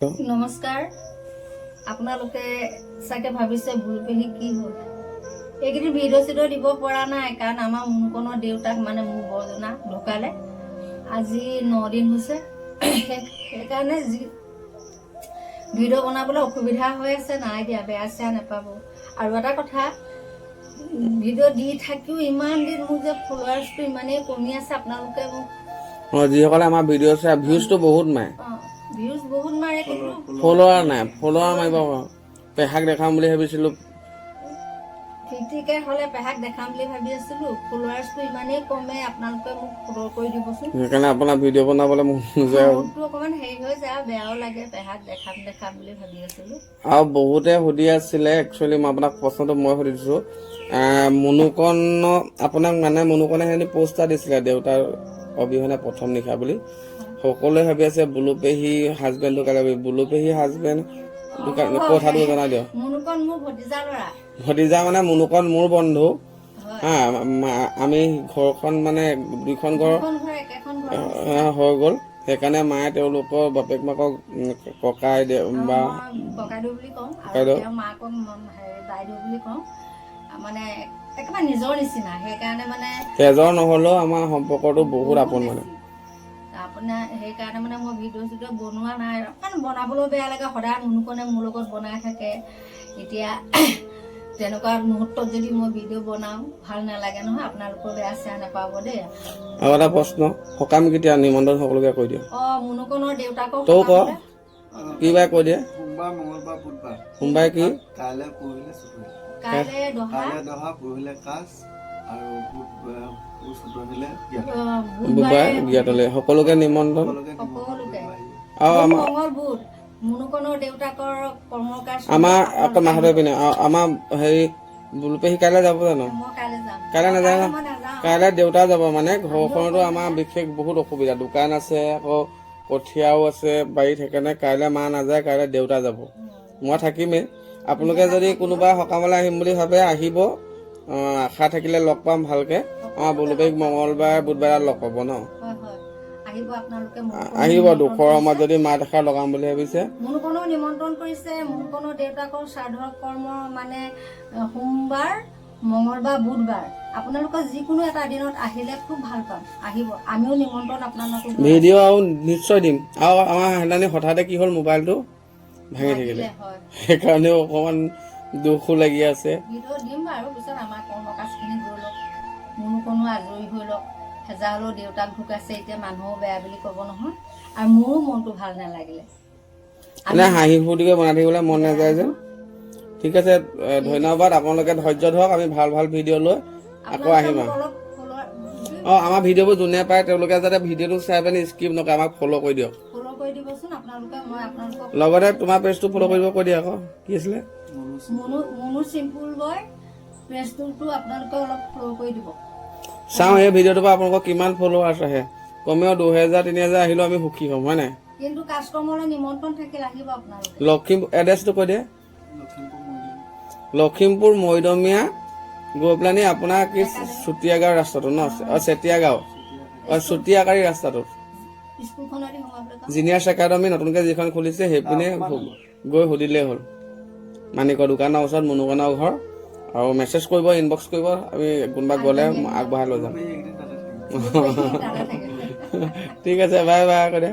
নমস্কাৰ আপোনালোকে চাগে ভাবিছে বুলপেহী কি হ'ল এইকেইদিন ভিডিঅ' চিডিঅ' দিব পৰা নাই কাৰণ আমাৰ মুনুকনৰ দেউতাক মানে মোৰ বৰজনা ঢুকালে আজি 9 দিন হৈছে সেইকাৰণে ভিডিঅ' বনাবলৈ অসুবিধা হৈ আছে নাই দিয়া বেয়া চেয়া নাপাব আৰু এটা কথা ভিডিঅ' দি থাকিও ইমান দিন মোৰ যে ফলোৱাৰ্ছটো ইমানেই কমি আছে আপোনালোকে মোক যিসকলে আমাৰ ভিডিঅ' চাই ভিউজটো বহুত মাৰে ভিউজ বহুত মাৰে কিন্তু ফলোৱাৰ নাই ফলোৱাৰ মাৰিব পেহাক দেখাম বুলি ভাবিছিলোঁ ঠিকে হ'লে পেহাক দেখাম বুলি ভাবি আছিলোঁ ফলোৱাৰ্ছটো ইমানেই কমে আপোনালোকে মোক ফলো কৰি দিবচোন সেইকাৰণে আপোনাৰ ভিডিঅ' বনাবলৈ মন নাযায় মনটো অকণমান হেৰি হৈ যায় বেয়াও লাগে পেহাক দেখাম বুলি ভাবি আছিলোঁ আৰু বহুতে সুধি আছিলে একচুৱেলি মই আপোনাক প্ৰশ্নটো মই সুধি দিছোঁ মুনুকন আপোনাক মানে মুনুকনে সেইখিনি পোষ্ট এটা দিছিলে দেউতাৰ অবিহনে প্ৰথম নিশা বুলি সকলোৱে ভাবি আছে বুলুপেহী হাজবেণ্ড ঢুকালে বুলুপেহী হাজবেণ্ড কথাটো জনাই দিয়ক মুনুকন মোৰ ভতিজা ল'ৰা ভতিজা মানে মুনুকন মোৰ বন্ধু হা আমি ঘৰখন মানে দুইখন ঘৰ হৈ গ'ল সেইকাৰণে মায়ে তেওঁলোকৰ বাপেক মাকক ককাই বা ককাইদেউ বুলি কওঁ আৰু মাকক বাইদেউ বুলি কওঁ মানে একেবাৰে নিজৰ নিচিনা সেইকাৰণে মানে তেজৰ নহ'লেও আমাৰ সম্পৰ্কটো বহুত আপোন মানে আপোনাৰ সেইকাৰণে মানে মই ভিডিঅ' চিডিঅ' বনোৱা নাই অকণ বনাবলৈও বেয়া লাগে সদায় মুনুকনে মোৰ লগত বনাই থাকে এতিয়া তেনেকুৱা মুহূৰ্তত যদি মই ভিডিঅ' বনাওঁ ভাল নালাগে নহয় আপোনালোকৰ বেয়া চেয়া নাপাব দেই আৰু এটা প্ৰশ্ন সকাম কেতিয়া নিমন্ত্ৰণ সকলোকে কৈ দিয়ক মুনুকনৰ দেউতাকক তই ক কি বাৰে কৈ দিয়ে সোমবাৰ মঙলবাৰ বুধবাৰ সোমবাৰে কি কাইলৈ পৰহিলে চুটৰি কাইলৈ দহা পৰহিলে কাজ আৰু বুধবাৰে জ্ঞাতলে সকলোকে নিমন্ত্ৰণ আৰু আমাৰ মুনুকনৰ দেউতাকৰ কৰ্মকাজ আমাৰ আকৌ মাহঁতে পিনে আমাৰ হেৰি বুলুপেহী কাইলৈ যাব জানো কাইলৈ নাযায় ন কাইলৈ দেউতা যাব মানে ঘৰখনতো আমাৰ বিশেষ বহুত অসুবিধা দোকান আছে আকৌ কঠীয়াও আছে বাৰীত সেইকাৰণে কাইলৈ মা নাযায় কাইলৈ দেউতা যাব মই থাকিমেই আপোনালোকে যদি কোনোবা সকামলৈ আহিম বুলি ভাবে আহিব আশা থাকিলে লগ পাম ভালকে আমাৰ বুলুপেহীক মঙলবাৰ বুধবাৰে লগ পাব ন আহিব দুখৰ সময়ত যদি মা দেখা লগাম বুলি ভাবিছে মুনুকনো নিমন্ত্ৰণ কৰিছে মুনুকনৰ দেউতাকৰ শ্ৰাদ্ধ কৰ্ম মানে সোমবাৰ মঙলবাৰ বুধবাৰ আপোনালোকৰ যিকোনো এটা দিনত আহিলে খুব ভাল পাম আহিব আমিও নিমন্ত্ৰণ আপোনালোকক ভিডিঅ' আৰু নিশ্চয় দিম আৰু আমাৰ সেইদিনা হঠাতে কি হ'ল মোবাইলটো ভাঙি থাকিলে সেইকাৰণেও অকণমান দুখো লাগি আছে ভিডিঅ' দিম বাৰু পিছত আমাৰ কৰ্মকাজখিনি গৈ লওক মুনুকনো আজৰি হৈ লওক হেজা হ'লেও দেউতাক ঢুকাইছে এতিয়া মানুহো বেয়া বুলি ক'ব নহয় আৰু মোৰো মনটো ভাল নালাগিলে মানে হাঁহি ফূৰ্তিকে বনাই থাকিবলৈ মন নাযায় যে ঠিক আছে ধন্যবাদ আপোনালোকে ধৈৰ্য ধৰক আমি ভাল ভাল ভিডিঅ' লৈ আকৌ আহিম আৰু আমাৰ ভিডিঅ'বোৰ যোনে পায় তেওঁলোকে যাতে ভিডিঅ'টো চাই পিনি স্কিপ নকৰে আমাক ফ'ল' কৰি দিয়ক লগতে তোমাৰ পেজটো ফ'ল' কৰিব কৈ দিয়া আকৌ কি আছিলে মুনু চিম্পুল বয় পেজটো আপোনালোকে অলপ ফ'ল' কৰি দিব চাওঁ এই ভিডিঅ'টোৰ পৰা আপোনালোকৰ কিমান ফ'ল'ৱাৰ্ছ আহে কমেও 2000-3000 আহিলেও আমি সুখী হ'ম হয় নাই কিন্তু কাষ্টমাৰলৈ নিমন্ত্ৰণ থাকিলে আহিব আপোনালোকে লখিমপুৰ এড্ৰেছটো কৈ দিয়ে লখিমপুৰ মৈদমীয়া গৈ পেলানি আপোনাৰ কি চুতীয়াগাঁও ৰাস্তাটো ন চেতিয়াগাঁও চুতীয়াগাড়ী ৰাস্তাটোত জিনিয়াৰ্ছ একাডেমী নতুনকৈ যিখন খুলিছে সেইপিনে গৈ সুধিলেই হ'ল মানিকৰ দোকানৰ ওচৰত মুনুকনৰ ঘৰ আৰু মেছেজ কৰিব ইনবক্স কৰিব আমি কোনোবা গ'লে আগবঢ়াই লৈ যাম ঠিক আছে বাই বাই কৈ দে